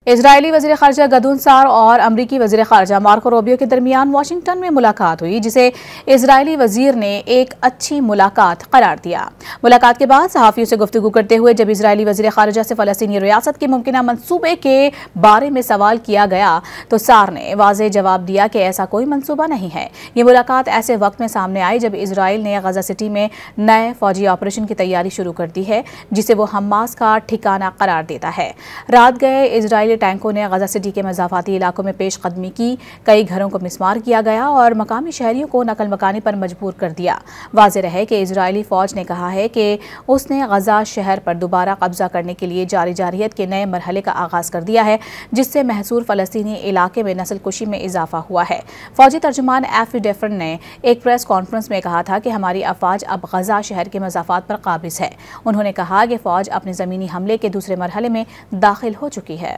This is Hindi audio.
इजरायली वज़ीर ख़ारजा गदून सार और अमरीकी वज़ीर ख़ारजा मार्को रूबियो के दरमियान वाशिंगटन में मुलाकात हुई, जिसे इजरायली वज़ीर ने एक अच्छी मुलाकात करार दिया। मुलाकात के बाद सहाफ़ियों से गुफ्तगू करते हुए जब इजरायली वज़ीर ख़ारजा से फ़लस्तीनी रियासत के मुमकिन मंसूबे के बारे में सवाल किया गया तो सार ने वाज़ेह जवाब दिया कि ऐसा कोई मंसूबा नहीं है। ये मुलाकात ऐसे वक्त में सामने आई जब इसराइल ने गजा सिटी में नए फौजी ऑपरेशन की तैयारी शुरू कर दी है, जिसे वो हमास का ठिकाना करार देता है। रात गए इजरायली टैंकों ने गजा सिटी के मज़ाफ़ाती इलाकों में पेशकदमी की, कई घरों को मिसमार किया गया और मकामी शहरियों को नकल मकानी पर मजबूर कर दिया। वाज़ेह रहे कि इजरायली फ़ौज ने कहा है कि उसने गजा शहर पर दोबारा कब्जा करने के लिए जारी जारहियत के नए मरहले का आगाज़ कर दिया है, जिससे महसूर फ़लस्तीनी इलाके में नस्ल कुशी में इजाफा हुआ है। फ़ौजी तर्जुमान एफी डेफर ने एक प्रेस कॉन्फ्रेंस में कहा था कि हमारी अफवाज अब गजा शहर के मज़ाफ़ात पर काबिज़ है। उन्होंने कहा कि फ़ौज अपने ज़मीनी हमले के दूसरे मरहले में दाखिल हो चुकी है।